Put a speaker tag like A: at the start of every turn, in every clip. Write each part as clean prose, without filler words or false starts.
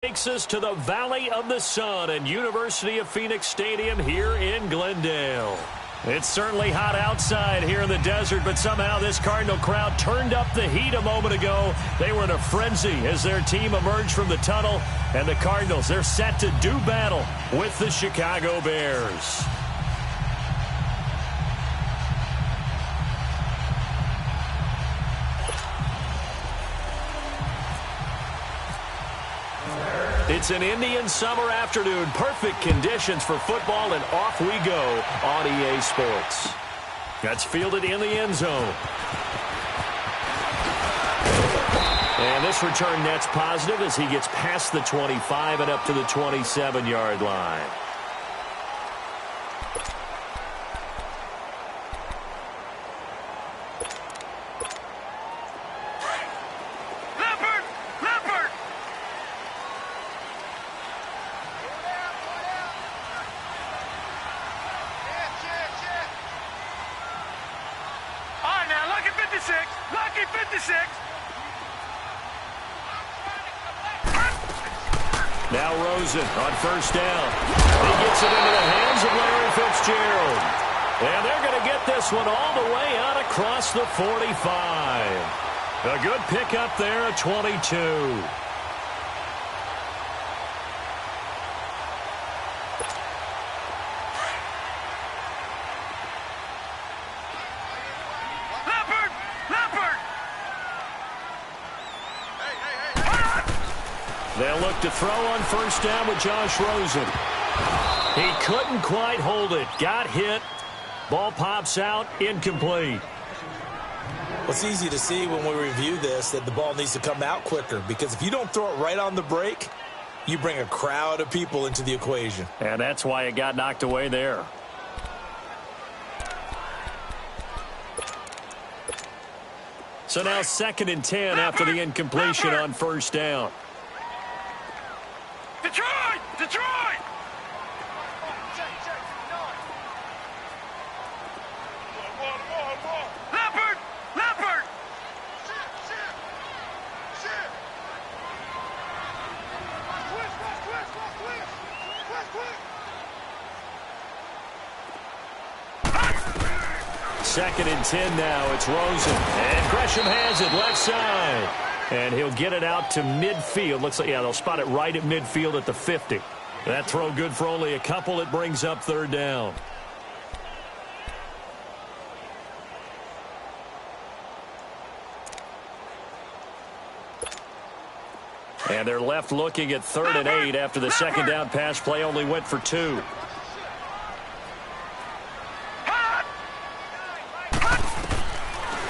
A: Takes us to the Valley of the Sun and University of Phoenix Stadium here in Glendale. It's certainly hot outside here in the desert, but somehow this Cardinal crowd turned up the heat a moment ago. They were in a frenzy as their team emerged from the tunnel, and the Cardinals, they're set to do battle with the Chicago Bears. It's an Indian summer afternoon. Perfect conditions for football, and off we go on EA Sports. That's fielded in the end zone. And this return net's positive as he gets past the 25 and up to the 27-yard line. Now Rosen on first down. He gets it into the hands of Larry Fitzgerald. And they're going to get this one all the way out across the 45. A good pickup there at 22. They'll look to throw on first down with Josh Rosen. He couldn't quite hold it. Got hit. Ball pops out. Incomplete.
B: Well, it's easy to see when we review this that the ball needs to come out quicker, because if you don't throw it right on the break, you bring a crowd of people into the equation.
A: And that's why it got knocked away there. So now 2nd and 10 after the incompletion on first down.
C: Detroit! Detroit! Leopard! Leopard!
A: Second and 10 now. It's Rosen. And Gresham has it left side. And he'll get it out to midfield. Looks like, yeah, they'll spot it right at midfield at the 50. That throw good for only a couple. It brings up third down. And they're left looking at 3rd and 8 after the second down pass play only went for 2.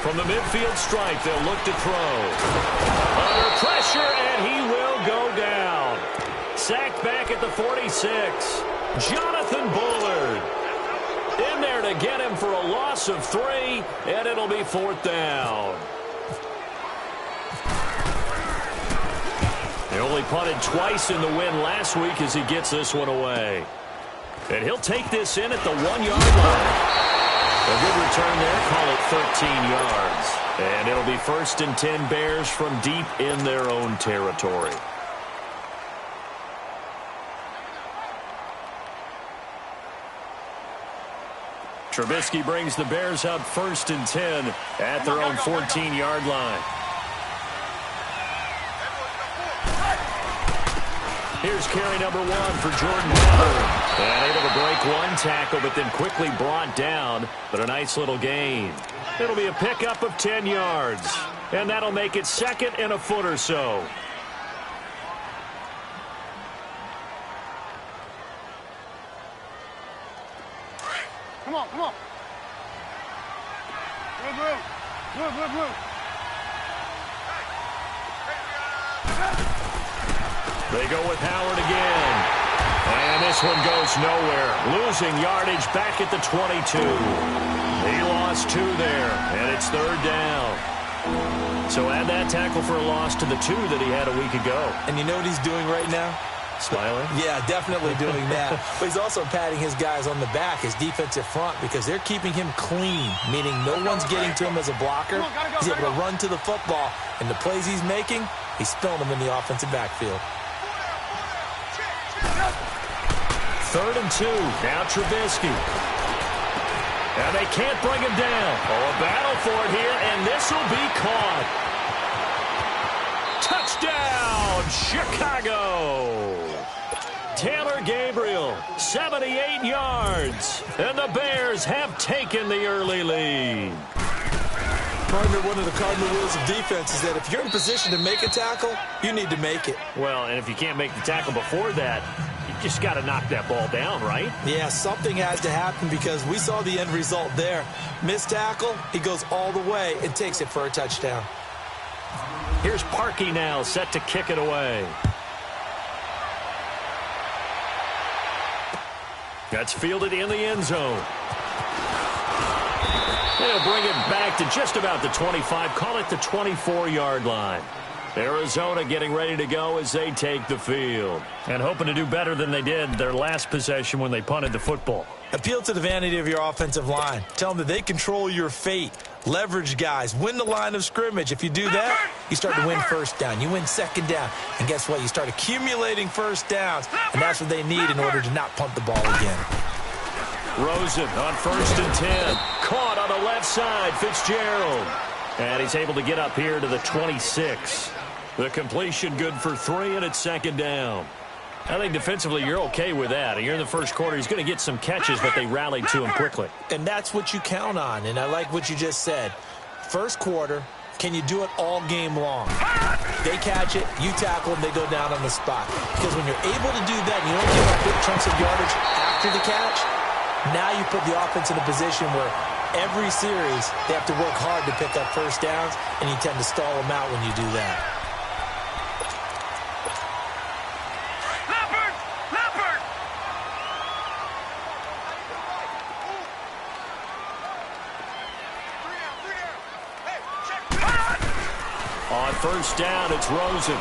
A: From the midfield stripe, they'll look to throw. Under pressure, and he will go down. Sacked back at the 46. Jonathan Bullard in there to get him for a loss of 3, and it'll be 4th down. He only punted twice in the win last week as he gets this one away. And he'll take this in at the 1-yard line. A good return there, call it 13 yards. And it'll be 1st and 10 Bears from deep in their own territory. Trubisky brings the Bears up 1st and 10 at their own 14-yard line. Here's carry number 1 for Jordan Howard. And able to break one tackle, but then quickly brought down. But a nice little gain. It'll be a pickup of 10 yards. And that'll make it 2nd and a foot or so.
C: Come on, come on. Blue.
A: They go with Howard again. And this one goes nowhere. Losing yardage back at the 22. He lost 2 there, and it's 3rd down. So add that tackle for a loss to the 2 that he had a week ago.
B: And you know what he's doing right now?
A: Smiling?
B: Yeah, definitely doing that. But he's also patting his guys on the back, his defensive front, because they're keeping him clean, meaning no one's getting to him as a blocker. He's able to run to the football, and the plays he's making, he's spilling them in the offensive backfield.
A: 3rd and 2. Now Trubisky. And they can't bring him down. Oh, a battle for it here, and this will be caught. Touchdown, Chicago. Taylor Gabriel, 78 yards. And the Bears have taken the early lead.
B: Partner, one of the cardinal rules of defense is that if you're in position to make a tackle, you need to make it.
A: Well, and if you can't make the tackle before that, you just got to knock that ball down, right?
B: Yeah, something has to happen because we saw the end result there. Missed tackle, he goes all the way and takes it for a touchdown.
A: Here's Parkey now, set to kick it away. That's fielded in the end zone. They'll bring it back to just about the 25, call it the 24-yard line. Arizona getting ready to go as they take the field. And hoping to do better than they did their last possession when they punted the football.
B: Appeal to the vanity of your offensive line. Tell them that they control your fate. Leverage guys. Win the line of scrimmage. If you do that, you start to win first down. You win second down. And guess what? You start accumulating first downs. And that's what they need in order to not punt the ball again.
A: Rosen on 1st and 10. Caught on the left side, Fitzgerald. And he's able to get up here to the 26. The completion good for 3, and it's 2nd down. I think defensively you're okay with that. Here in the first quarter, he's going to get some catches, but they rallied to him quickly.
B: And that's what you count on, and I like what you just said. First quarter, can you do it all game long? They catch it, you tackle them, they go down on the spot. Because when you're able to do that and you don't give up big chunks of yardage after the catch, now you put the offense in a position where every series they have to work hard to pick up first downs, and you tend to stall them out when you do that.
A: On 1st down, it's Rosen.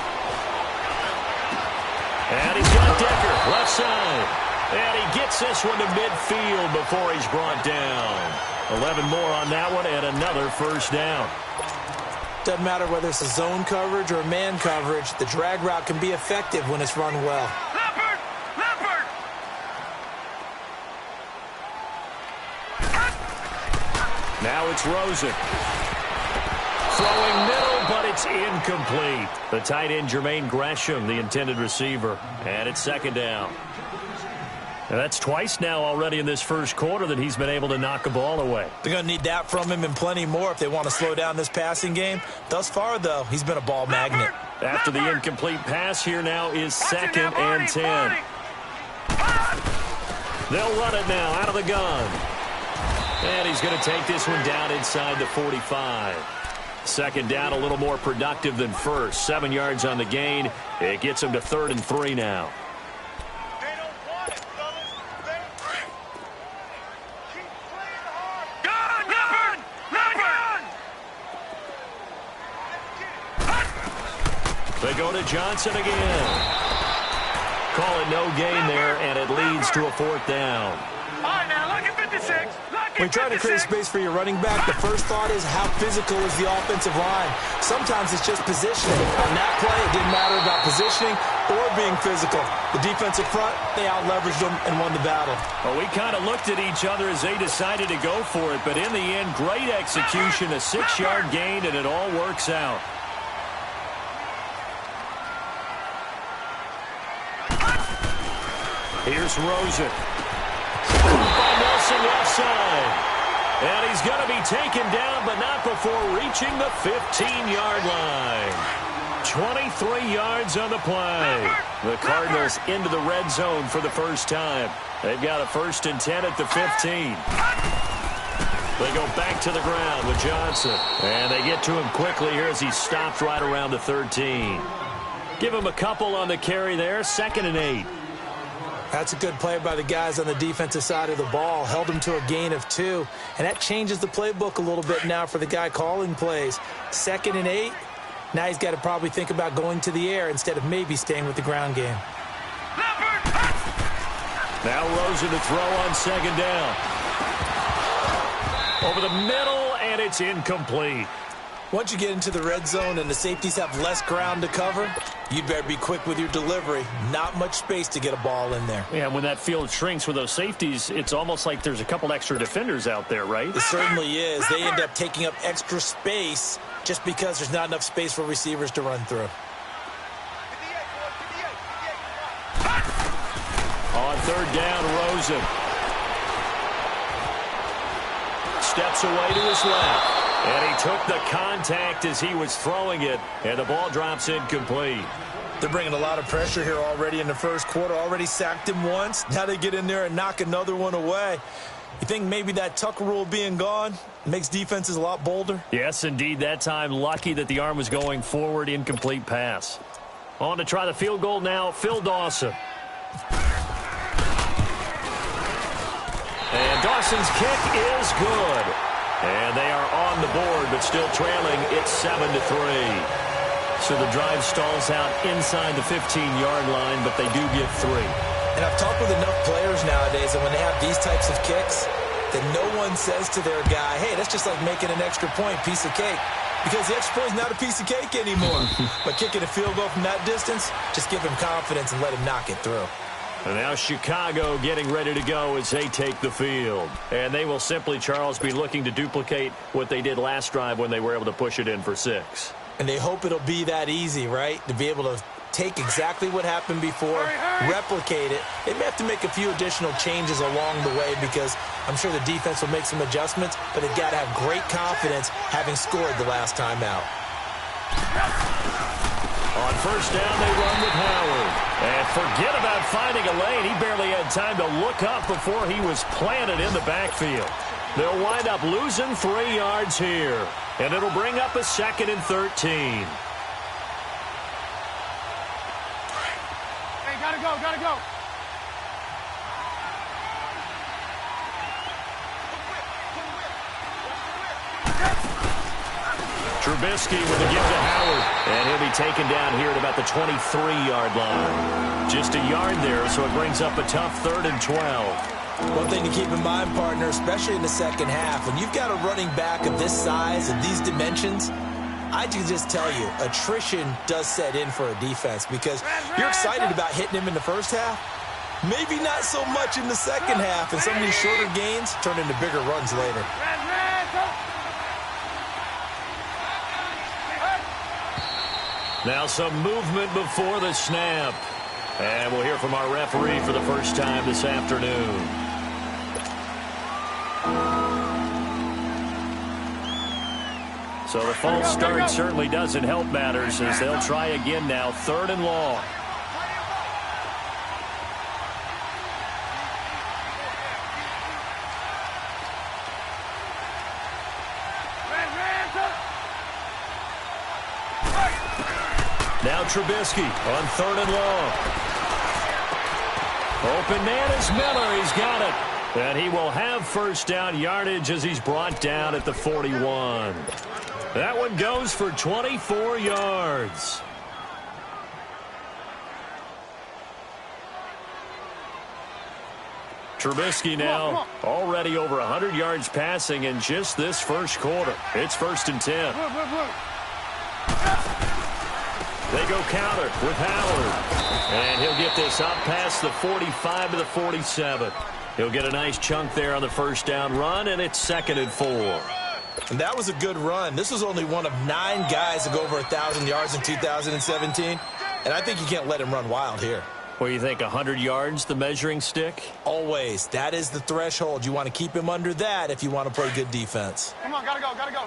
A: And he's got Decker, left side. And he gets this one to midfield before he's brought down. 11 more on that one, and another 1st down.
B: Doesn't matter whether it's a zone coverage or man coverage, the drag route can be effective when it's run well.
A: Now it's Rosen. Throwing middle, but it's incomplete. The tight end, Jermaine Gresham, the intended receiver. And it's 2nd down. And that's twice now already in this first quarter that he's been able to knock a ball away.
B: They're going to need that from him and plenty more if they want to slow down this passing game. Thus far, though, he's been a ball magnet.
A: After the incomplete pass, here now is 2nd and 10. They'll run it now out of the gun. And he's going to take this one down inside the 45. 2nd down, a little more productive than first. 7 yards on the gain. It gets him to 3rd and 3 now. They go to Johnson again. Call it no gain there, and it leads to a 4th down.
C: All right, now, look at 56.
B: When you're trying to create space for your running back, the first thought is how physical is the offensive line. Sometimes it's just positioning. On that play, it didn't matter about positioning or being physical. The defensive front, they out-leveraged them and won the battle.
A: Well, we kind of looked at each other as they decided to go for it, but in the end, great execution, a 6-yard gain, and it all works out. Here's Rosen. By Nelson left side. And he's going to be taken down, but not before reaching the 15-yard line. 23 yards on the play. The Cardinals into the red zone for the first time. They've got a 1st and 10 at the 15. They go back to the ground with Johnson. And they get to him quickly here as he stopped right around the 13. Give him a couple on the carry there. 2nd and 8.
B: That's a good play by the guys on the defensive side of the ball. Held him to a gain of 2. And that changes the playbook a little bit now for the guy calling plays. 2nd and 8. Now he's got to probably think about going to the air instead of maybe staying with the ground game.
A: Now Rosen to throw on 2nd down. Over the middle, and it's incomplete.
B: Once you get into the red zone and the safeties have less ground to cover, you'd better be quick with your delivery. Not much space to get a ball in there.
A: Yeah, when that field shrinks with those safeties, it's almost like there's a couple extra defenders out there, right?
B: It certainly is. They end up taking up extra space just because there's not enough space for receivers to run through.
A: On third down, Rosen steps away to his left. And he took the contact as he was throwing it, and the ball drops incomplete.
B: They're bringing a lot of pressure here already in the first quarter. Already sacked him once. Now they get in there and knock another one away. You think maybe that Tucker rule being gone makes defenses a lot bolder?
A: Yes, indeed. That time, lucky that the arm was going forward, incomplete pass. On to try the field goal now, Phil Dawson. And Dawson's kick is good. And they are on the board, but still trailing. It's 7-3. So the drive stalls out inside the 15-yard line, but they do get 3.
B: And I've talked with enough players nowadays that when they have these types of kicks, that no one says to their guy, hey, that's just like making an extra point, piece of cake. Because the extra point is not a piece of cake anymore. But kicking a field goal from that distance, just give him confidence and let him knock it through.
A: And now Chicago getting ready to go as they take the field. And they will simply, Charles, be looking to duplicate what they did last drive when they were able to push it in for 6.
B: And they hope it'll be that easy, right? To be able to take exactly what happened before, replicate it. They may have to make a few additional changes along the way because I'm sure the defense will make some adjustments, but they've got to have great confidence having scored the last time out.
A: On first down, they run with Howard. And forget about finding a lane. He barely had time to look up before he was planted in the backfield. They'll wind up losing 3 yards here. And it'll bring up a 2nd and 13.
C: Hey, gotta go, gotta go.
A: Trubisky with a give to Howard. And he'll be taken down here at about the 23-yard line. Just a yard there, so it brings up a tough 3rd and 12.
B: One thing to keep in mind, partner, especially in the second half, when you've got a running back of this size and these dimensions, I can just tell you, attrition does set in for a defense because you're excited about hitting him in the first half. Maybe not so much in the second half, and some of these shorter gains turn into bigger runs later.
A: Now some movement before the snap. And we'll hear from our referee for the first time this afternoon. So the false start certainly doesn't help matters as they'll try again now. 3rd and long. Now Trubisky on 3rd and long. Open man is Miller. He's got it. And he will have first down yardage as he's brought down at the 41. That one goes for 24 yards. Trubisky now already over 100 yards passing in just this first quarter. It's 1st and 10. They go counter with Howard. And he'll get this up past the 45 to the 47. He'll get a nice chunk there on the first down run, and it's 2nd and 4.
B: And that was a good run. This was only one of 9 guys to go over 1,000 yards in 2017. And I think you can't let him run wild here.
A: What do you think, 100 yards, the measuring stick?
B: Always. That is the threshold. You want to keep him under that if you want to play good defense.
C: Come on, gotta go, gotta go.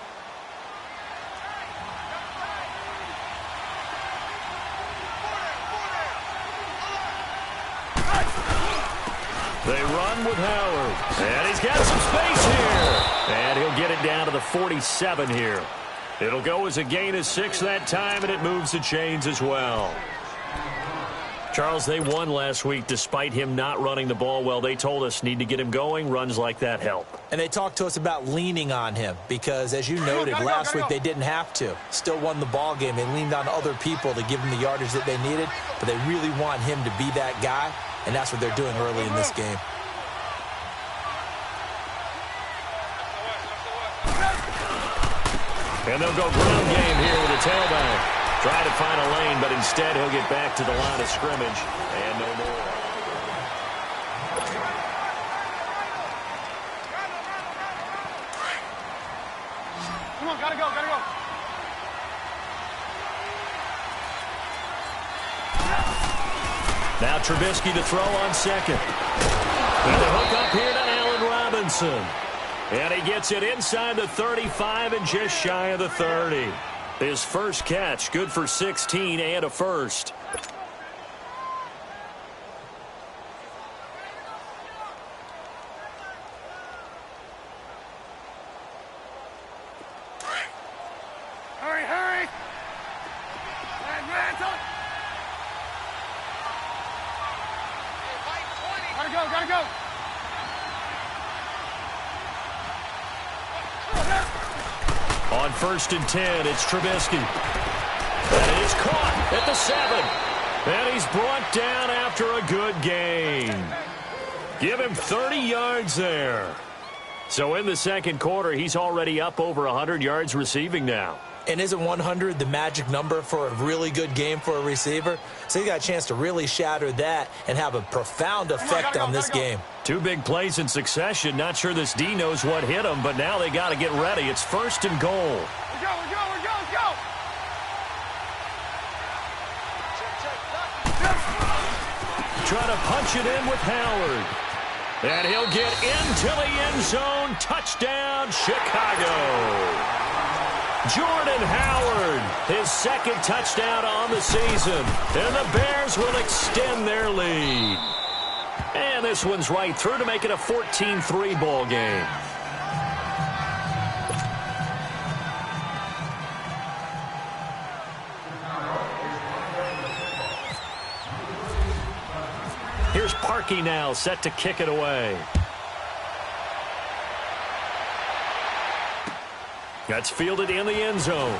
A: They run with Howard. And he's got some space here. And he'll get it down to the 47 here. It'll go as a gain of 6 that time, and it moves the chains as well. Charles, they won last week despite him not running the ball well. They told us need to get him going. Runs like that help.
B: And they talked to us about leaning on him because, as you noted, last week they didn't have to. Still won the ball game. They leaned on other people to give them the yardage that they needed, but they really want him to be that guy, and that's what they're doing early in this game.
A: And they'll go ground game here with a tailback. Try to find a lane, but instead he'll get back to the line of scrimmage and no more.
C: Come on, gotta go, gotta go.
A: Now Trubisky to throw on second. And the hook up here to Allen Robinson. And he gets it inside the 35 and just shy of the 30. His first catch, good for 16 and a first.
C: Hurry, hurry. Gotta go, gotta go.
A: On 1st and 10, it's Trubisky. And he's caught at the 7. And he's brought down after a good gain. Give him 30 yards there. So in the second quarter, he's already up over 100 yards receiving now.
B: And isn't 100 the magic number for a really good game for a receiver? So he got a chance to really shatter that and have a profound effect on this game.
A: 2 big plays in succession. Not sure this D knows what hit him, but now they got to get ready. It's 1st and goal.
C: We're go.
A: Try to punch it in with Howard. And he'll get into the end zone. Touchdown, Chicago. Jordan Howard, his second touchdown on the season. And the Bears will extend their lead. And this one's right through to make it a 14-3 ball game. Here's Parkey now, set to kick it away. That's fielded in the end zone.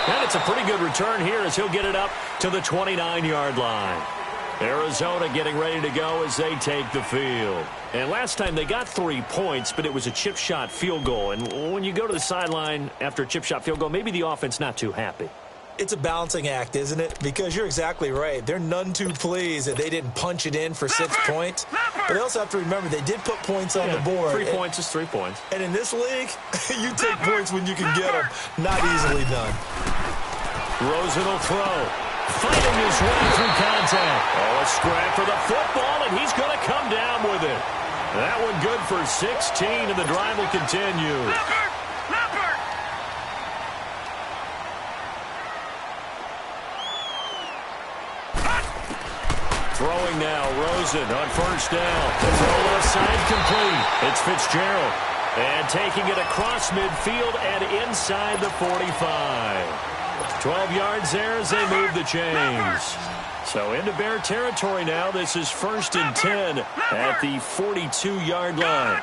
A: And it's a pretty good return here as he'll get it up to the 29-yard line. Arizona getting ready to go as they take the field. And last time they got 3 points, but it was a chip shot field goal. And when you go to the sideline after a chip shot field goal, maybe the offense not too happy.
B: It's a balancing act, isn't it? Because you're exactly right. They're none too pleased that they didn't punch it in for 6 points. But they also have to remember they did put points on the board.
A: 3 points is 3 points.
B: And in this league, you take points when you can get them. Not easily done.
A: Rosen will throw. Fighting his way through contact. Oh, a scrap for the football, and he's going to come down with it. That one good for 16, and the drive will continue. Throwing now, Rosen on 1st down. The throw left side complete. It's Fitzgerald. And taking it across midfield and inside the 45. 12 yards there as they move the chains. So into Bear territory now. This is 1st and 10 at the 42-yard line.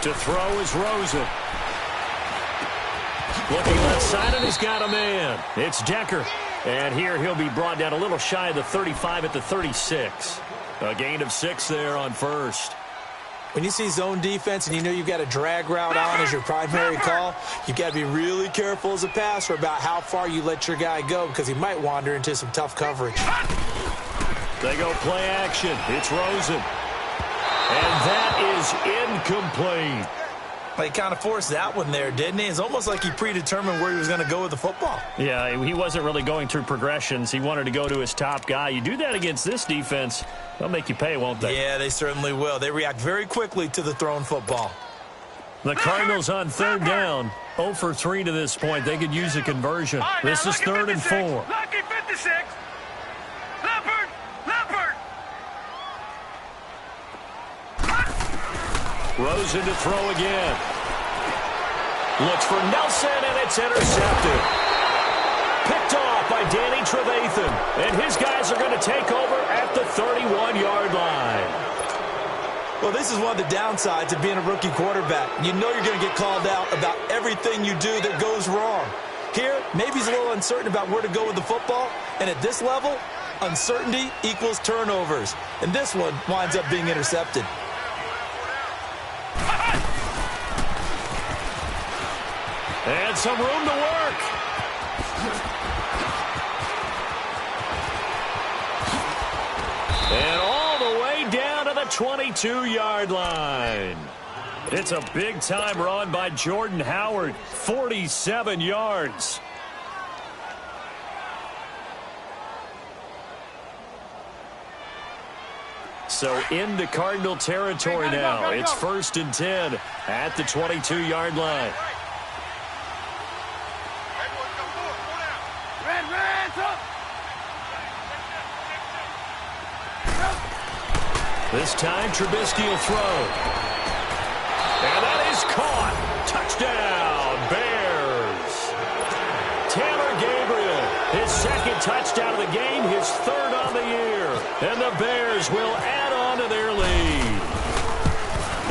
A: To throw is Rosen. Looking left side, and he's got a man. It's Decker. And here he'll be brought down a little shy of the 35 at the 36. A gain of 6 there on 1st.
B: When you see zone defense and you know you've got a drag route on as your primary call, you've got to be really careful as a passer about how far you let your guy go because he might wander into some tough coverage.
A: They go play action. It's Rosen. And that is incomplete.
B: He kind of forced that one there, didn't he? It's almost like he predetermined where he was going to go with the football.
A: Yeah, he wasn't really going through progressions. He wanted to go to his top guy. You do that against this defense, they'll make you pay, won't they?
B: Yeah, they certainly will. They react very quickly to the thrown football.
A: The Cardinals on 3rd down. 0 for 3 to this point. They could use a conversion. This is 3rd and 4.
C: Lucky 56. Leopard.
A: Rosen to throw again. Looks for Nelson, and it's intercepted. Picked off by Danny Trevathan. And his guys are going to take over at the 31-yard line.
B: Well, this is one of the downsides of being a rookie quarterback. You know you're going to get called out about everything you do that goes wrong. Here, maybe he's a little uncertain about where to go with the football. And at this level, Uncertainty equals turnovers. And this one winds up being intercepted.
A: And some room to work. And all the way down to the 22-yard line. It's a big-time run by Jordan Howard, 47 yards. So into Cardinal territory now. It's 1st and 10 at the 22-yard line. This time, Trubisky will throw. And that is caught. Touchdown, Bears. Taylor Gabriel, his 2nd touchdown of the game, his 3rd on the year. And the Bears will add on to their lead.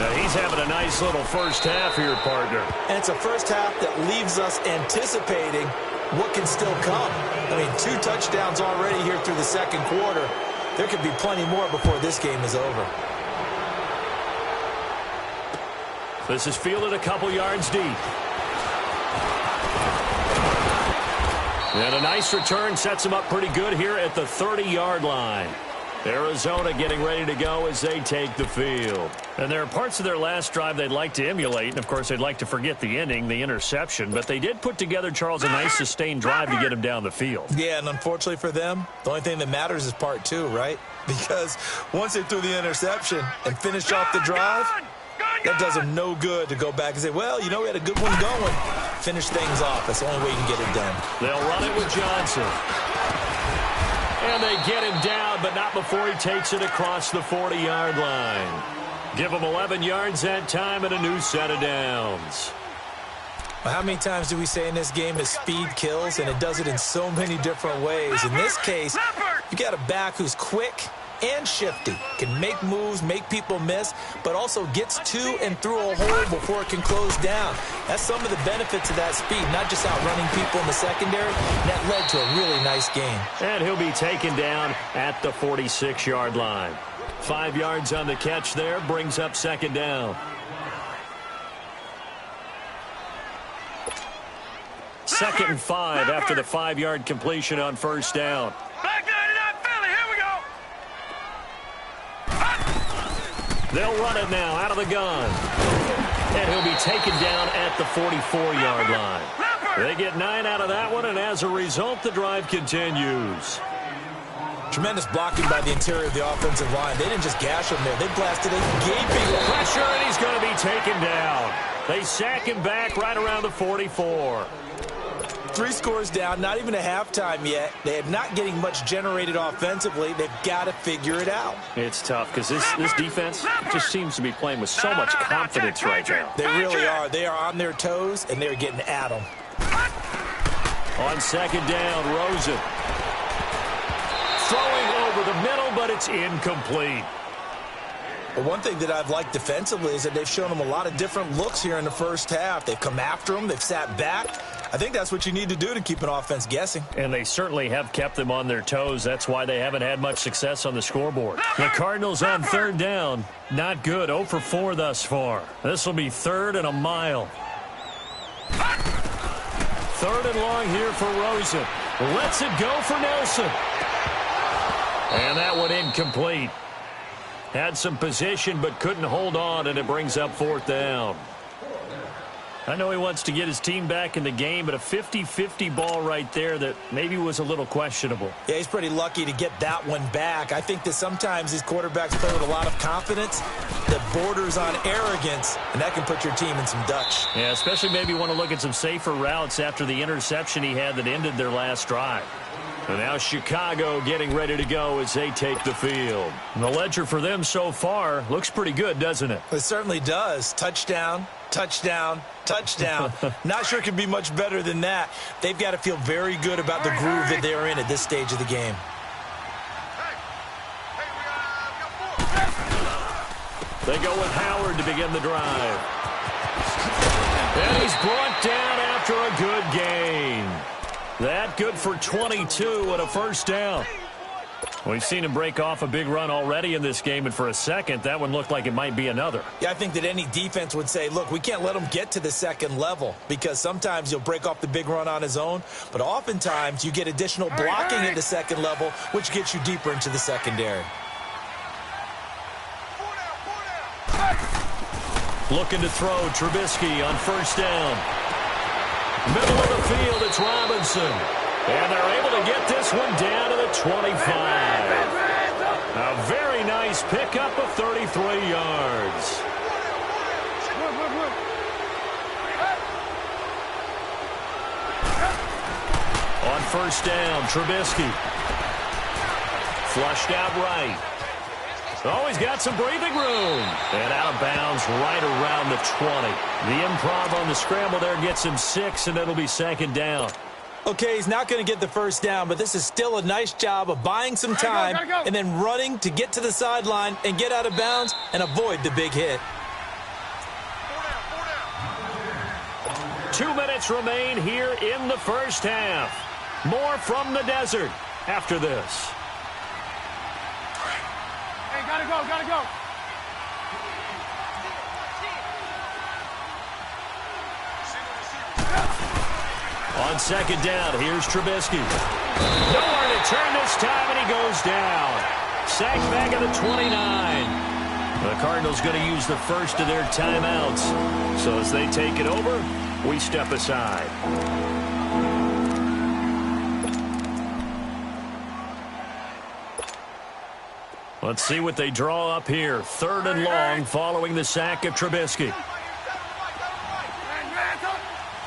A: Now, he's having a nice little first half here, partner.
B: And it's a first half that leaves us anticipating what can still come. I mean, 2 touchdowns already here through the 2nd quarter. There could be plenty more before this game is over.
A: This is fielded a couple yards deep. And a nice return sets him up pretty good here at the 30-yard line. Arizona getting ready to go as they take the field. And there are parts of their last drive they'd like to emulate. And, of course, they'd like to forget the ending, the interception. But they did put together, Charles, a nice sustained drive to get him down the field.
B: Yeah, and unfortunately for them, the only thing that matters is part 2, right? Because once they threw the interception and finished off the drive, that does them no good to go back and say, well, you know, we had a good one going. Finish things off. That's the only way you can get it done.
A: They'll run it with Johnson. And they get him down, but not before he takes it across the 40-yard line. Give him 11 yards that time and a new set of downs.
B: Well, how many times do we say in this game that speed kills, and it does it in so many different ways? In this case, you got a back who's quick and shifty, can make moves, make people miss, but also gets to and through a hole before it can close down. That's some of the benefits of that speed, not just outrunning people in the secondary. And that led to a really nice game.
A: And he'll be taken down at the 46-yard line. 5 yards on the catch there, brings up 2nd down. Second and 5 after the 5-yard completion on 1st down. They'll run it now out of the gun. And he'll be taken down at the 44-yard line. They get 9 out of that one, and as a result, the drive continues.
B: Tremendous blocking by the interior of the offensive line. They didn't just gash him there. They blasted a gaping
A: pressure, and he's going to be taken down. They sack him back right around the 44.
B: 3 scores down, not even a halftime yet. They are not getting much generated offensively. They've got to figure it out.
A: It's tough because this defense just seems to be playing with so much confidence right now.
B: They really are. They are on their toes, and they're getting at them.
A: On 2nd down, Rosen. Throwing over the middle, but it's incomplete.
B: But one thing that I've liked defensively is that they've shown them a lot of different looks here in the first half. They've come after them. They've sat back. I think that's what you need to do to keep an offense guessing.
A: And they certainly have kept them on their toes. That's why they haven't had much success on the scoreboard. The Cardinals on 3rd down. Not good. 0 for 4 thus far. This will be 3rd and a mile. 3rd and long here for Rosen. Lets it go for Nelson. And that one incomplete. Had some position but couldn't hold on, and it brings up 4th down. I know he wants to get his team back in the game, but a 50-50 ball right there that maybe was a little questionable.
B: Yeah, he's pretty lucky to get that one back. I think that sometimes these quarterbacks play with a lot of confidence that borders on arrogance, and that can put your team in some Dutch.
A: Yeah, especially maybe want to look at some safer routes after the interception he had that ended their last drive. And now Chicago getting ready to go as they take the field. And the ledger for them so far looks pretty good, doesn't it?
B: It certainly does. Touchdown, touchdown, touchdown. Not sure it could be much better than that. They've got to feel very good about the groove that they're in at this stage of the game.
A: They go with Howard to begin the drive. And he's brought down after a good gain. That good for 22 and a 1st down. We've seen him break off a big run already in this game, and for a second, that one looked like it might be another.
B: Yeah, I think that any defense would say, look, we can't let him get to the second level because sometimes he'll break off the big run on his own, but oftentimes you get additional blocking at the second level, which gets you deeper into the secondary.
A: Looking to throw, Trubisky on first down. Middle of the field, it's Robinson. And they're able to get this one down to the 25. A very nice pickup of 33 yards. On first down, Trubisky. Flushed out right. Oh, he's got some breathing room. And out of bounds right around the 20. The improv on the scramble there gets him 6, and it'll be second down.
B: Okay, he's not going to get the first down, but this is still a nice job of buying some time and then running to get to the sideline and get out of bounds and avoid the big hit.
A: 2 minutes remain here in the first half. More from the desert after this.
C: Hey, gotta go, gotta go.
A: On second down, here's Trubisky. Nowhere to turn this time, and he goes down. Sacked back at the 29. The Cardinals going to use the first of their timeouts. So as they take it over, we step aside. Let's see what they draw up here. 3rd and long following the sack of Trubisky.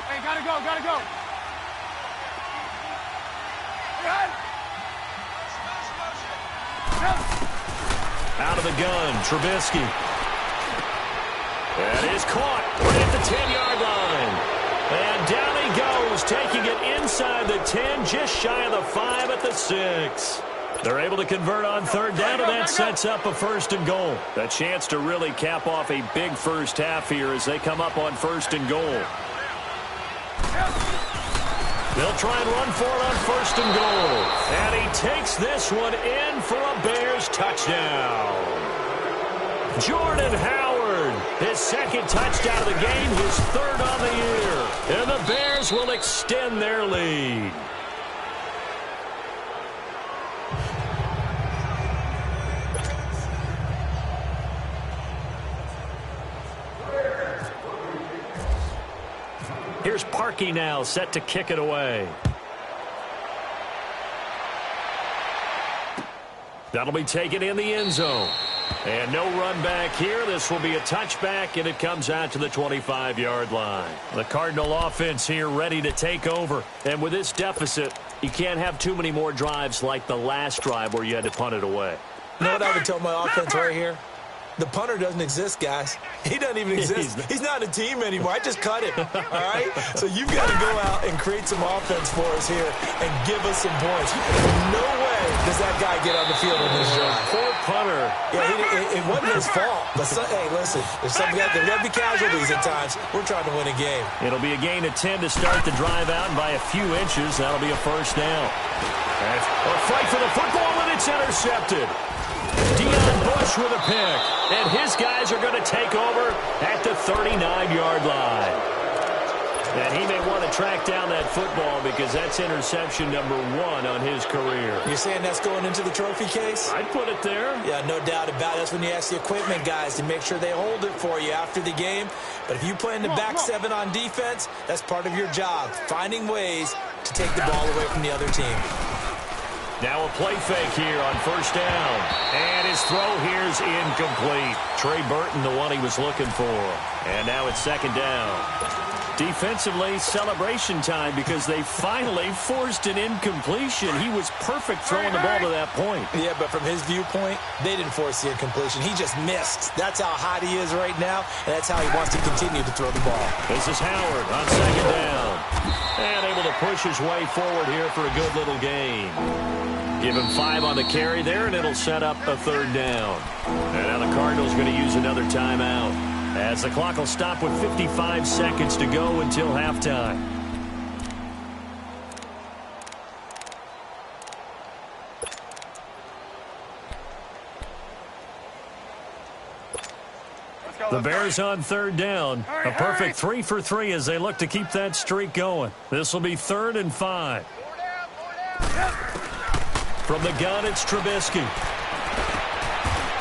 C: Hey, gotta go, gotta go.
A: Out of the gun, Trubisky. That is caught right at the 10-yard line. And down he goes, taking it inside the 10, just shy of the 5 at the 6. They're able to convert on 3rd down, and that sets up a 1st and goal. A chance to really cap off a big first half here as they come up on 1st and goal. They'll try and run for it on 1st and goal. And he takes this one in for a Bears touchdown. Jordan Howard, his 2nd touchdown of the game, his 3rd on the year. And the Bears will extend their lead. Here's Parkey now, set to kick it away. That'll be taken in the end zone. And no run back here. This will be a touchback, and it comes out to the 25-yard line. The Cardinal offense here ready to take over. And with this deficit, you can't have too many more drives like the last drive where you had to punt it away.
B: You know what I would tell my offense right here? The punter doesn't exist, guys. He doesn't even exist. He's not a team anymore. I just cut him, all right? So you've got to go out and create some offense for us here and give us some points. No way does that guy get on the field in this drive.
A: Poor punter.
B: Yeah, it wasn't his fault. But hey, listen, there's going to be casualties at times. We're trying to win a game.
A: It'll be a gain of 10 to start the drive out, and by a few inches, that'll be a 1st down. A fight for the football, and it's intercepted. Deion Bush with a pick, and his guys are going to take over at the 39-yard line. And he may want to track down that football because that's interception number 1 on his career.
B: You're saying that's going into the trophy case?
A: I'd put it there.
B: Yeah, no doubt about it. That's when you ask the equipment guys to make sure they hold it for you after the game. But if you play in the back 7 on defense, that's part of your job, finding ways to take the ball away from the other team.
A: Now a play fake here on 1st down. And his throw here's incomplete. Trey Burton, the one he was looking for. And now it's 2nd down. Defensively, celebration time because they finally forced an incompletion. He was perfect throwing the ball to that point.
B: Yeah, but from his viewpoint, they didn't force the incompletion. He just missed. That's how hot he is right now, and that's how he wants to continue to throw the ball.
A: This is Howard on 2nd down. And able to push his way forward here for a good little gain. Give him 5 on the carry there, and it'll set up a 3rd down. And now the Cardinals going to use another timeout, as the clock will stop with 55 seconds to go until halftime. The Bears on third down. A perfect 3 for 3 as they look to keep that streak going. This will be 3rd and 5. From the gun, it's Trubisky.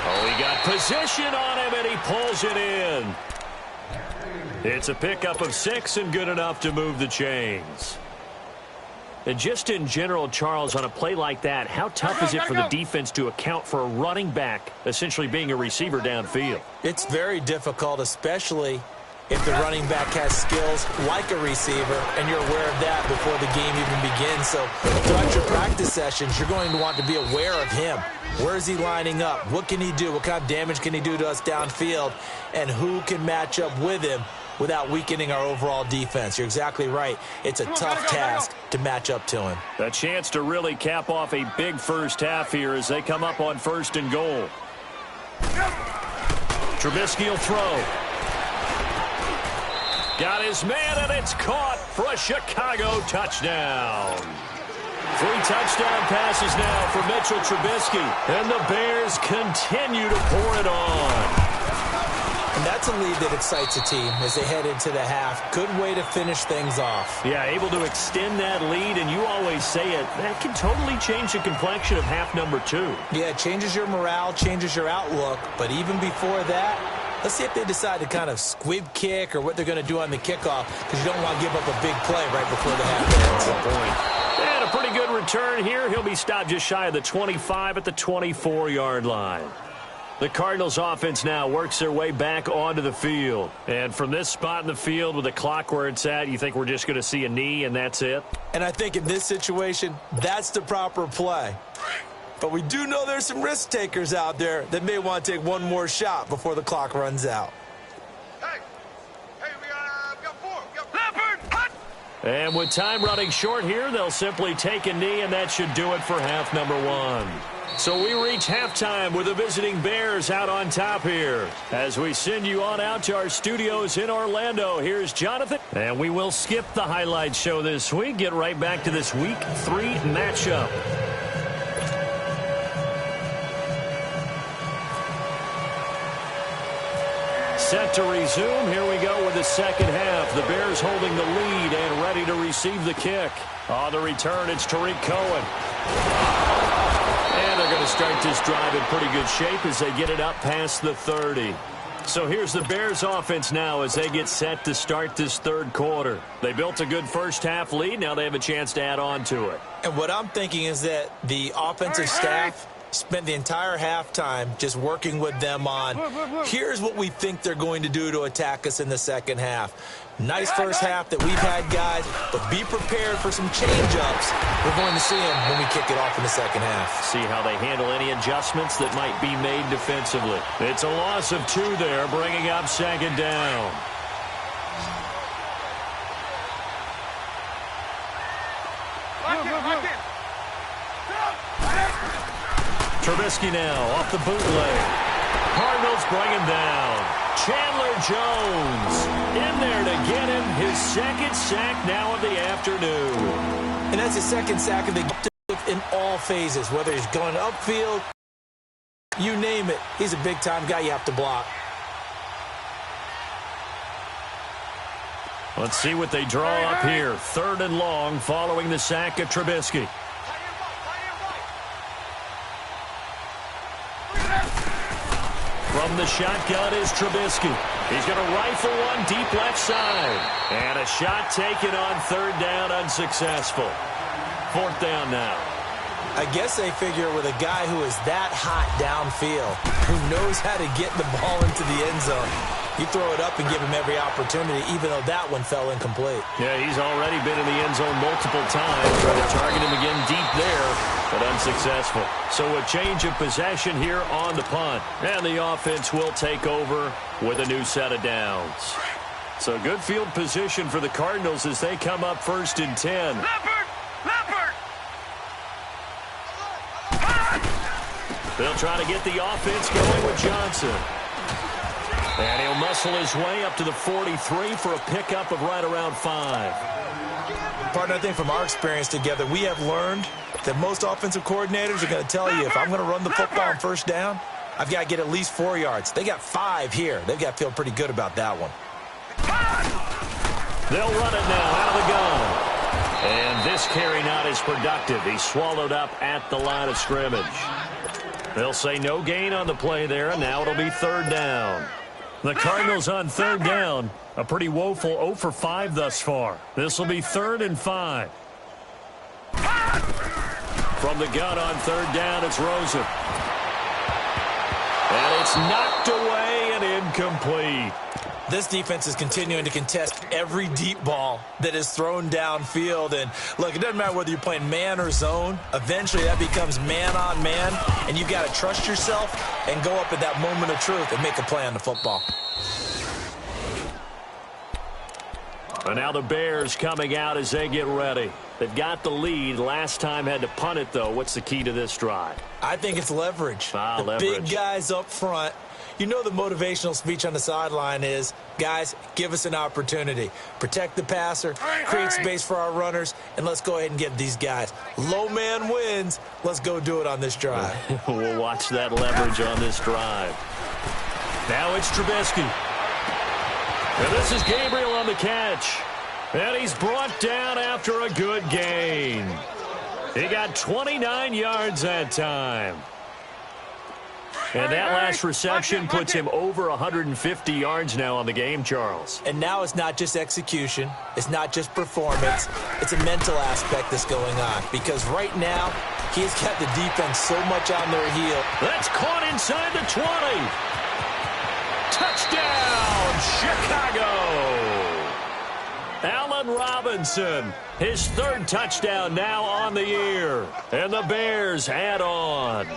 A: Oh, he got position on him, and he pulls it in. It's a pickup of 6 and good enough to move the chains. And just in general, Charles, on a play like that, how tough is it for the defense to account for a running back essentially being a receiver downfield?
B: It's very difficult, especially if the running back has skills like a receiver, and you're aware of that before the game even begins. So throughout your practice sessions, you're going to want to be aware of him. Where is he lining up? What can he do? What kind of damage can he do to us downfield? And who can match up with him without weakening our overall defense? You're exactly right. It's a tough task to match up to him.
A: A chance to really cap off a big first half here as they come up on 1st and goal. Trubisky will throw. Got his man, and it's caught for a Chicago touchdown. 3 touchdown passes now for Mitchell Trubisky. And the Bears continue to pour it on.
B: And that's a lead that excites a team as they head into the half. Good way to finish things off.
A: Yeah, able to extend that lead, and you always say it, that can totally change the complexion of half number 2.
B: Yeah, it changes your morale, changes your outlook. But even before that, let's see if they decide to kind of squib kick or what they're going to do on the kickoff, because you don't want to give up a big play right before the half ends.
A: Good point. And a pretty good return here. He'll be stopped just shy of the 25 at the 24-yard line. The Cardinals offense now works their way back onto the field. And from this spot in the field with the clock where it's at, you think we're just going to see a knee and that's it?
B: And I think in this situation, that's the proper play. But we do know there's some risk takers out there that may want to take one more shot before the clock runs out.
C: Hey, we got 4. We got Leopard, hut!
A: And with time running short here, they'll simply take a knee, and that should do it for half number 1. So we reach halftime with the visiting Bears out on top here. As we send you on out to our studios in Orlando, here's Jonathan. And we will skip the highlight show this week. Get right back to this Week 3 matchup. Set to resume. Here we go with the second half. The Bears holding the lead and ready to receive the kick. On the return, it's Tariq Cohen. And they're going to start this drive in pretty good shape as they get it up past the 30. So here's the Bears offense now as they get set to start this third quarter. They built a good first half lead. Now they have a chance to add on to it.
B: And what I'm thinking is that the offensive staff spent the entire halftime just working with them on, here's what we think they're going to do to attack us in the second half. Nice first half that we've had, guys, but be prepared for some change-ups. We're going to see them when we kick it off in the second half.
A: See how they handle any adjustments that might be made defensively. It's a loss of 2 there, bringing up second down. Trubisky now off the bootleg. Cardinals bring him down. Chandler Jones in there to get him his second sack now of the afternoon.
B: And that's his second sack of the game in all phases, whether he's going upfield, you name it. He's a big-time guy you have to block.
A: Let's see what they draw up here. 3rd and long following the sack of Trubisky. From the shotgun is Trubisky. He's going to rifle one deep left side. And a shot taken on 3rd down, unsuccessful. 4th down now.
B: I guess they figure with a guy who is that hot downfield, who knows how to get the ball into the end zone, you throw it up and give him every opportunity, even though that one fell incomplete.
A: Yeah, he's already been in the end zone multiple times. Trying to target him again deep there, but unsuccessful. So a change of possession here on the punt. And the offense will take over with a new set of downs. So good field position for the Cardinals as they come up 1st and 10.
C: Leopard! Leopard!
A: They'll try to get the offense going with Johnson. And he'll muscle his way up to the 43 for a pickup of right around 5.
B: Partner, I think from our experience together, we have learned that most offensive coordinators are going to tell you, if I'm going to run the football on 1st down, I've got to get at least 4 yards. They got 5 here. They've got to feel pretty good about that one.
A: They'll run it now out of the gun. And this carry not as productive. He's swallowed up at the line of scrimmage. They'll say no gain on the play there, and now it'll be 3rd down. The Cardinals on 3rd down. A pretty woeful 0 for 5 thus far. This will be 3rd and 5. From the gun on 3rd down, it's Rosen. And it's knocked away and incomplete.
B: This defense is continuing to contest every deep ball that is thrown downfield. And, look, it doesn't matter whether you're playing man or zone. Eventually, that becomes man-on-man, and you've got to trust yourself and go up at that moment of truth and make a play on the football.
A: And now the Bears coming out as they get ready. They've got the lead. Last time had to punt it, though. What's the key to this drive?
B: I think it's leverage.
A: Leverage.
B: Big guys up front. You know the motivational speech on the sideline is, guys, give us an opportunity. Protect the passer, create space for our runners, and let's go ahead and get these guys. Low man wins. Let's go do it on this drive.
A: We'll watch that leverage on this drive. Now it's Trubisky. And this is Gabriel on the catch. And he's brought down after a good gain. He got 29 yards that time. And that last reception puts him over 150 yards now on the game, Charles.
B: And now it's not just execution. It's not just performance. It's a mental aspect that's going on. Because right now, he's got the defense so much on their heel.
A: That's caught inside the 20. Touchdown, Chicago. Allen Robinson, his 3rd touchdown now on the year. And the Bears add on.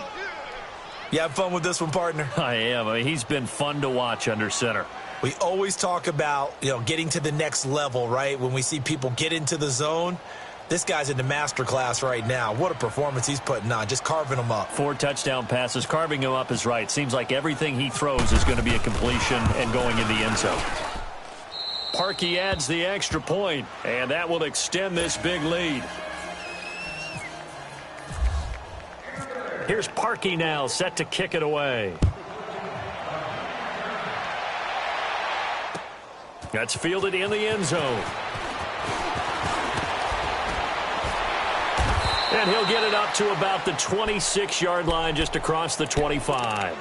B: You have fun with this one, partner?
A: I am. I mean, he's been fun to watch under center.
B: We always talk about, getting to the next level, right? When we see people get into the zone, this guy's in the master class right now. What a performance he's putting on, just carving them up.
A: 4 touchdown passes. Carving him up is right. Seems like everything he throws is going to be a completion and going in the end zone. Parkey adds the extra point, and that will extend this big lead. Here's Parkey now, set to kick it away. That's fielded in the end zone. And he'll get it up to about the 26-yard line, just across the 25.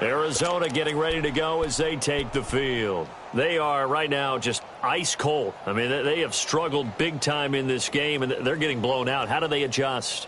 A: Arizona getting ready to go as they take the field. They are right now just ice cold. I mean, they have struggled big time in this game, and they're getting blown out. How do they adjust?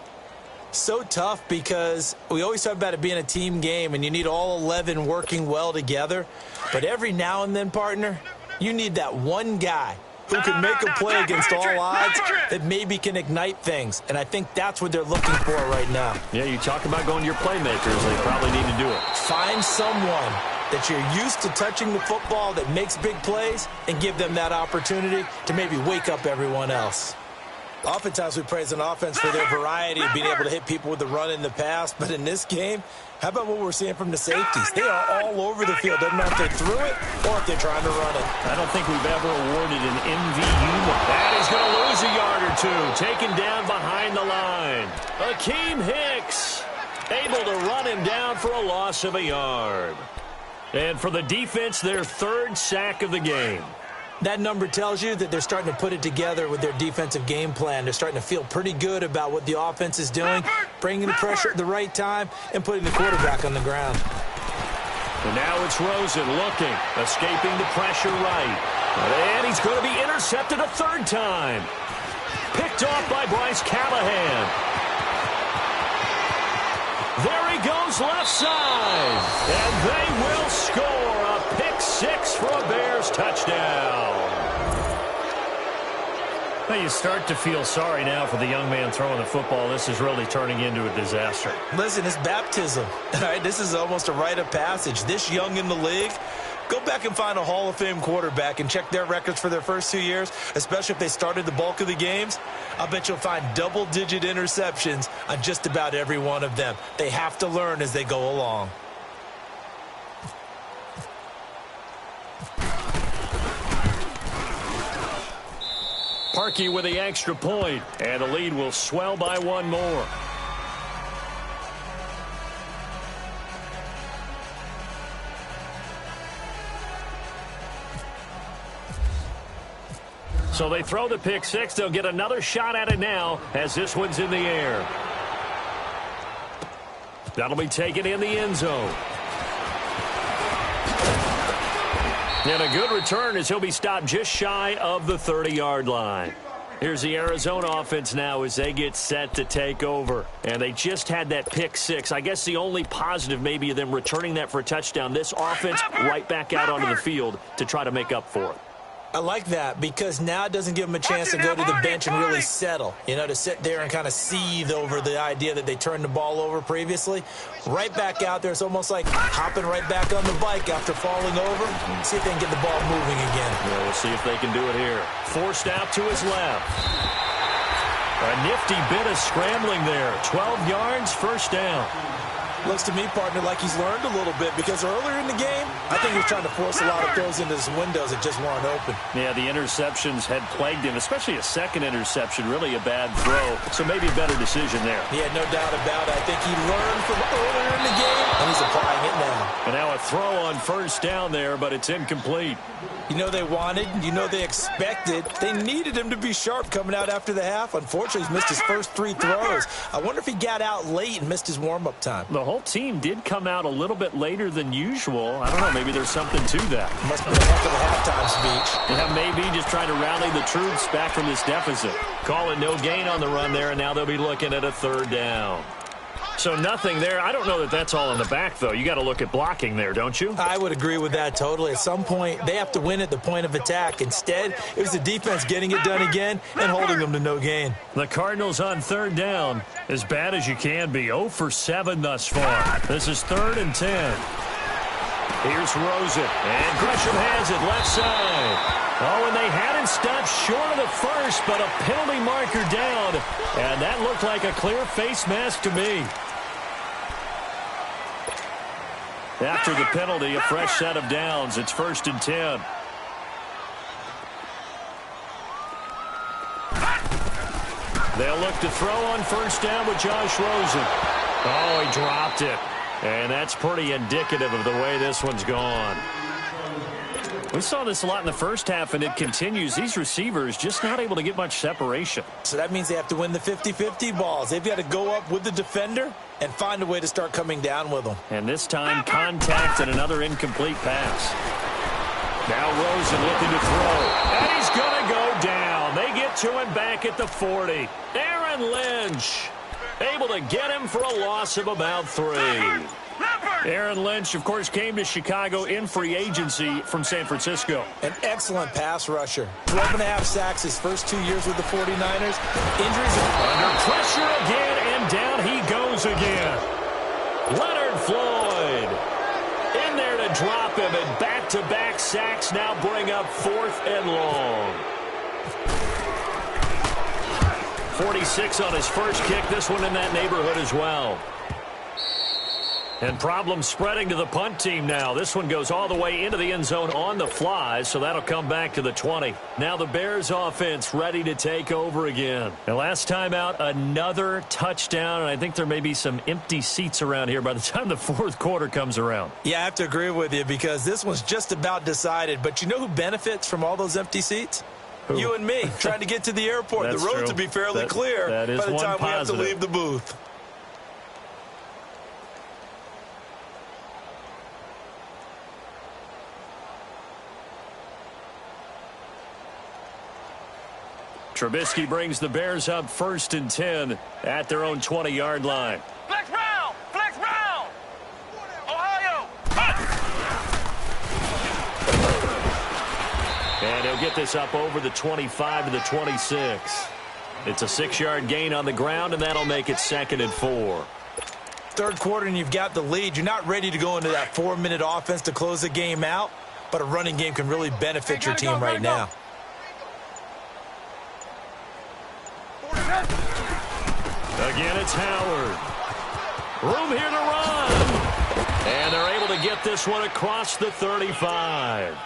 B: So tough because we always talk about it being a team game, and you need all 11 working well together. But every now and then, partner, you need that one guy who can make a play against all odds that maybe can ignite things. And I think that's what they're looking for right now.
A: Yeah, you talk about going to your playmakers. They probably need to do it.
B: Find someone that you're used to touching the football that makes big plays and give them that opportunity to maybe wake up everyone else. Oftentimes we praise an offense for their variety of being able to hit people with the run in the pass. But in this game, how about what we're seeing from the safeties? They are all over the field. Doesn't matter if they threw it or if they're trying to run it.
A: I don't think we've ever awarded an MVU. That is going to lose a yard or two. Taken down behind the line. Akeem Hicks able to run him down for a loss of a yard. And for the defense, their 3rd sack of the game.
B: That number tells you that they're starting to put it together with their defensive game plan. They're starting to feel pretty good about what the offense is doing, bringing the pressure at the right time, and putting the quarterback on the ground.
A: And now it's Rosen looking, escaping the pressure right. And he's going to be intercepted a 3rd time. Picked off by Bryce Callahan. There he goes left side. And they will score a pick 6 for a Bears touchdown. Now you start to feel sorry now for the young man throwing the football. This is really turning into a disaster.
B: Listen, it's baptism. All right, this is almost a rite of passage. This young in the league, go back and find a Hall of Fame quarterback and check their records for their first 2 years, especially if they started the bulk of the games. I'll bet you'll find double-digit interceptions on just about every one of them. They have to learn as they go along.
A: Parkey with the extra point, and the lead will swell by 1 more. So they throw the pick six. They'll get another shot at it now as this one's in the air. That'll be taken in the end zone. And a good return as he'll be stopped just shy of the 30-yard line. Here's the Arizona offense now as they get set to take over. And they just had that pick six. I guess the only positive maybe of them returning that for a touchdown. This offense right back out onto the field to try to make up for it.
B: I like that because now it doesn't give them a chance to go to the bench and really settle, to sit there and kind of seethe over the idea that they turned the ball over previously. Right back out there, it's almost like hopping right back on the bike after falling over. See if they can get the ball moving again.
A: Yeah, we'll see if they can do it here. Forced out to his left. A nifty bit of scrambling there. 12 yards, first down.
B: Looks to me, partner, like he's learned a little bit because earlier in the game, I think he was trying to force a lot of throws into his windows that just weren't open.
A: Yeah, the interceptions had plagued him, especially a second interception, really a bad throw. So maybe a better decision there.
B: Yeah, no doubt about it. I think he learned from earlier in the game, and he's applying it now.
A: And now a throw on first down there, but it's incomplete.
B: They wanted, they expected. They needed him to be sharp coming out after the half. Unfortunately, he's missed his first 3 throws. I wonder if he got out late and missed his warm-up time.
A: The whole team did come out a little bit later than usual. I don't know, maybe there's something to that.
B: Must have been after the halftime speech.
A: Yeah, maybe just trying to rally the troops back from this deficit. Call it no gain on the run there, and now they'll be looking at a third down. So nothing there. I don't know that that's all in the back, though. You got to look at blocking there, don't you?
B: I would agree with that totally. At some point, they have to win at the point of attack. Instead, it was the defense getting it done again and holding them to no gain.
A: The Cardinals on third down, as bad as you can be. 0 for 7 thus far. This is 3rd and 10. Here's Rosen, and Gresham has it left side. Oh, and they had it stopped short of the first, but a penalty marker down. And that looked like a clear face mask to me. After the penalty, a fresh set of downs. It's 1st and 10. They'll look to throw on first down with Josh Rosen. Oh, he dropped it. And that's pretty indicative of the way this one's gone. We saw this a lot in the first half, and it continues. These receivers just not able to get much separation.
B: So that means they have to win the 50-50 balls. They've got to go up with the defender and find a way to start coming down with them.
A: And this time, contact and another incomplete pass. Now Rosen looking to throw. And he's going to go down. They get to him back at the 40. Aaron Lynch able to get him for a loss of about 3. Aaron Lynch, of course, came to Chicago in free agency from San Francisco.
B: An excellent pass rusher. 12.5 sacks his first 2 years with the 49ers. Injuries
A: under pressure again, and down he goes again. Leonard Floyd in there to drop him, and back-to-back sacks now bring up 4th and long. 46 on his first kick. This one in that neighborhood as well. And problems spreading to the punt team now. This one goes all the way into the end zone on the fly, so that'll come back to the 20. Now the Bears offense ready to take over again. And last time out, another touchdown, and I think there may be some empty seats around here by the time the 4th quarter comes around.
B: Yeah, I have to agree with you because this one's just about decided. But you know who benefits from all those empty seats? Who? You and me, trying to get to the airport. The roads will be fairly clear
A: by the time we have to
B: leave the booth.
A: Trubisky brings the Bears up 1st and 10 at their own 20-yard line.
C: Flex round! Flex round! Ohio!
A: And he'll get this up over the 25 to the 26. It's a 6-yard gain on the ground, and that'll make it 2nd and 4.
B: 3rd quarter, and you've got the lead. You're not ready to go into that 4-minute offense to close the game out, but a running game can really benefit your team right now.
A: Again, it's Howard. Room here to run. And they're able to get this one across the 35.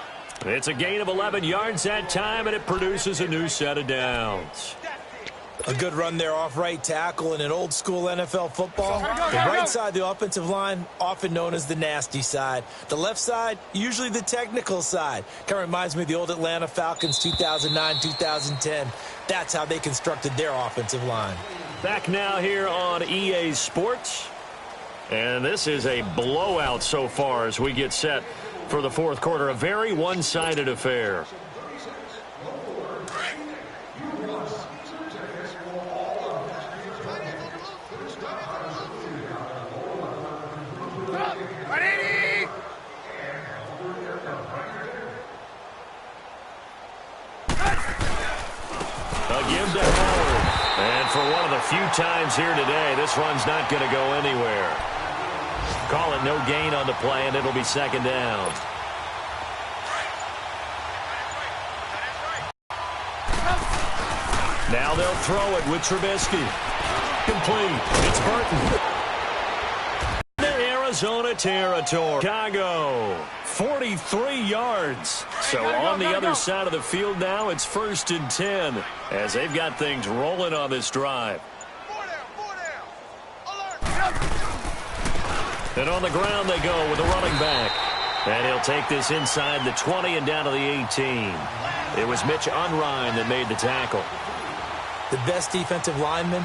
A: It's a gain of 11 yards that time, and it produces a new set of downs.
B: A good run there off right tackle in an old-school NFL football. The right side of the offensive line, often known as the nasty side. The left side, usually the technical side. Kind of reminds me of the old Atlanta Falcons 2009, 2010. That's how they constructed their offensive line.
A: Back now here on EA Sports. And this is a blowout so far as we get set for the fourth quarter. A very one-sided affair. Give to Howard. And for one of the few times here today, this run's not going to go anywhere. Call it no gain on the play, and it'll be second down. Now they'll throw it with Trubisky. Complete. It's Burton. Arizona territory. Chicago. 43 yards. So on the other side of the field now, it's 1st and 10 as they've got things rolling on this drive. And on the ground they go with a running back. And he'll take this inside the 20 and down to the 18. It was Mitch Unrein that made the tackle.
B: The best defensive linemen,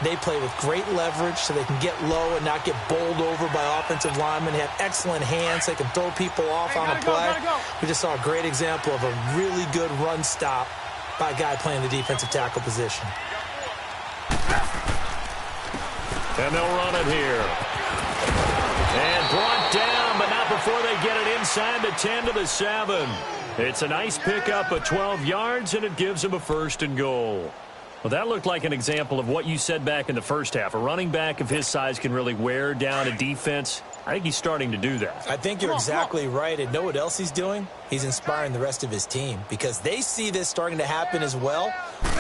B: they play with great leverage so they can get low and not get bowled over by offensive linemen. They have excellent hands. They can throw people off on a play. We just saw a great example of a really good run stop by a guy playing the defensive tackle position.
A: And they'll run it here. And brought down, but not before they get it inside the 10 to the 7. It's a nice pickup of 12 yards, and it gives them a 1st and goal. Well, that looked like an example of what you said back in the first half. A running back of his size can really wear down a defense. I think he's starting to do that.
B: I think you're exactly right. And know what else he's doing? He's inspiring the rest of his team because they see this starting to happen as well.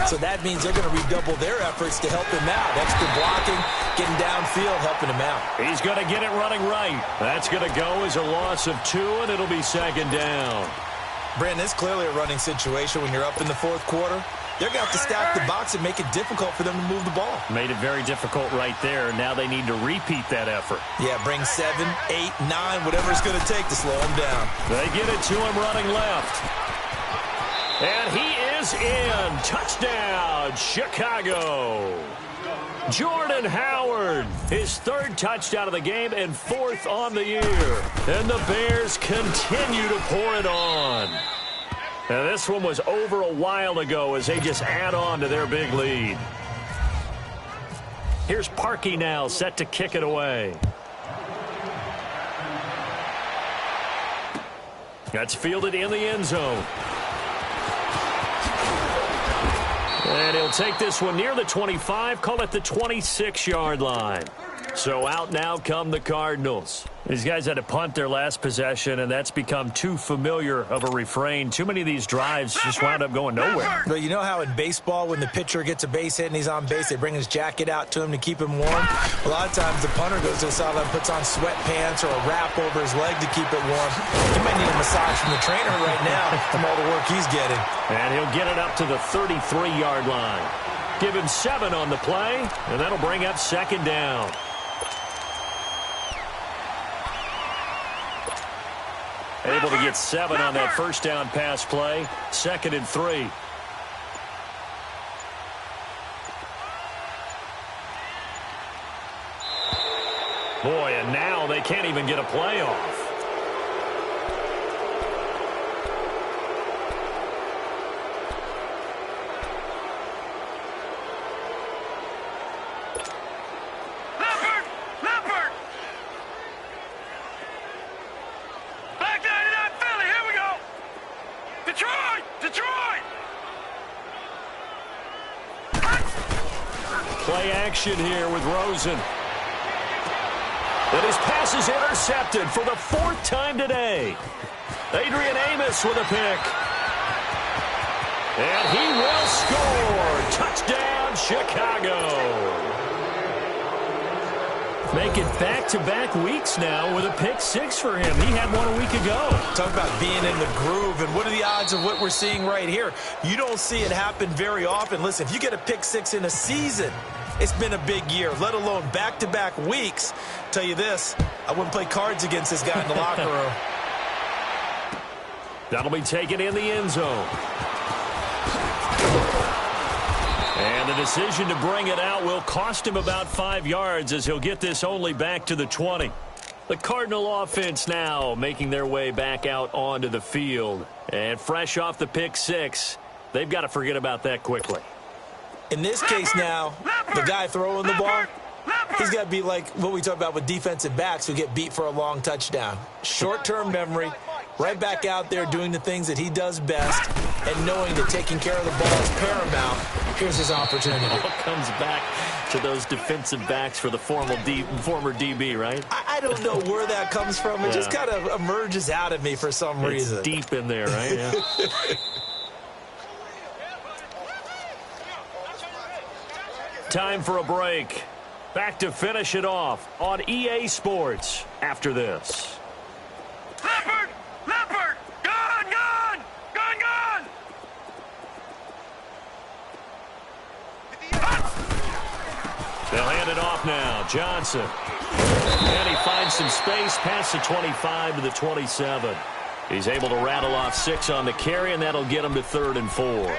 B: So that means they're going to redouble their efforts to help him out. Extra blocking, getting downfield, helping him out.
A: He's going to get it running right. That's going to go as a loss of 2, and it'll be second down.
B: Brandon, it's clearly a running situation when you're up in the fourth quarter. They're going to have to stack the box and make it difficult for them to move the ball.
A: Made it very difficult right there. Now they need to repeat that effort.
B: Yeah, bring 7, 8, 9, whatever it's going to take to slow him down.
A: They get it to him running left. And he is in. Touchdown, Chicago. Jordan Howard, his 3rd touchdown of the game and 4th on the year. And the Bears continue to pour it on. Now, this one was over a while ago as they just add on to their big lead. Here's Parkey now set to kick it away. That's fielded in the end zone. And he'll take this one near the 25, call it the 26-yard line. So out now come the Cardinals. These guys had to punt their last possession, and that's become too familiar of a refrain. Too many of these drives just wound up going nowhere.
B: But you know how in baseball, when the pitcher gets a base hit and he's on base, they bring his jacket out to him to keep him warm? A lot of times the punter goes to the sideline, puts on sweatpants or a wrap over his leg to keep it warm. He might need a massage from the trainer right now from all the work he's getting.
A: And he'll get it up to the 33-yard line. Give him 7 on the play, and that'll bring up second down. Able to get 7 on that first down pass play. 2nd and 3. Boy, and now they can't even get a play off. Play action here with Rosen. And his pass is intercepted for the 4th time today. Adrian Amos with a pick. And he will score. Touchdown, Chicago. make it back-to-back weeks now with a pick six for him. He had one a week ago.
B: Talk about being in the groove, and what are the odds of what we're seeing right here? You don't see it happen very often. Listen, if you get a pick six in a season, it's been a big year, let alone back-to-back weeks. Tell you this, I wouldn't play cards against this guy in the locker room.
A: That'll be taken in the end zone. And the decision to bring it out will cost him about 5 yards as he'll get this only back to the 20. The Cardinal offense now making their way back out onto the field. And fresh off the pick six, they've got to forget about that quickly.
B: In this case now, the guy throwing the ball, he's got to be like what we talk about with defensive backs who get beat for a long touchdown. Short-term memory, right back out there doing the things that he does best, and knowing that taking care of the ball is paramount. Here's his opportunity.
A: It all comes back to those defensive backs for the former DB, right?
B: I don't know where that comes from. It just kind of emerges out of me for some reason.
A: It's deep in there, right? Yeah. Time for a break. Back to finish it off on EA Sports after this.
C: Leopard! Leopard! Gun! Gun! Gun! Gun!
A: They'll hand it off now. Johnson. And he finds some space past the 25 to the 27. He's able to rattle off 6 on the carry, and that'll get him to 3rd and 4.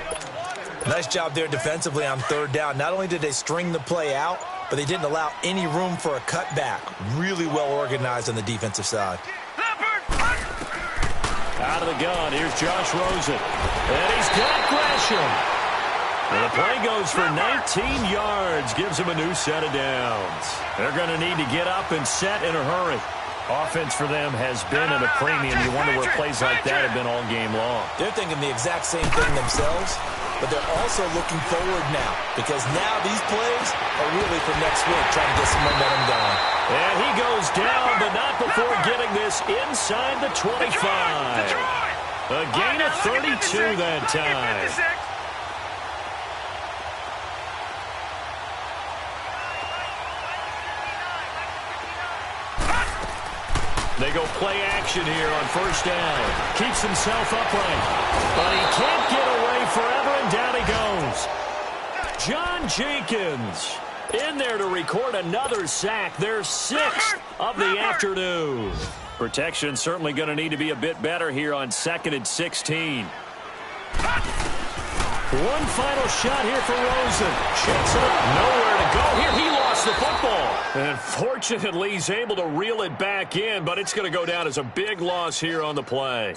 B: Nice job there defensively on 3rd down. Not only did they string the play out, but they didn't allow any room for a cutback. Really well organized on the defensive side.
A: Out of the gun, here's Josh Rosen. And he's got Gresham. And the play goes for 19 yards, gives him a new set of downs. They're going to need to get up and set in a hurry. Offense for them has been at a premium. You wonder where plays like that have been all game long.
B: They're thinking the exact same thing themselves, but they're also looking forward now, because now these plays are really for next week, trying to get some momentum going.
A: And he goes down, but not before getting this inside the 25. A gain of 32 that time. They go play action here on 1st down. Keeps himself upright. But he can't get away forever, and down he goes. John Jenkins in there to record another sack. Their 6th of the afternoon. Protection certainly going to need to be a bit better here on 2nd and 16. One final shot here for Rosen. Checks it up. Nowhere to go here. He lost the football. And fortunately, he's able to reel it back in, but it's going to go down as a big loss here on the play.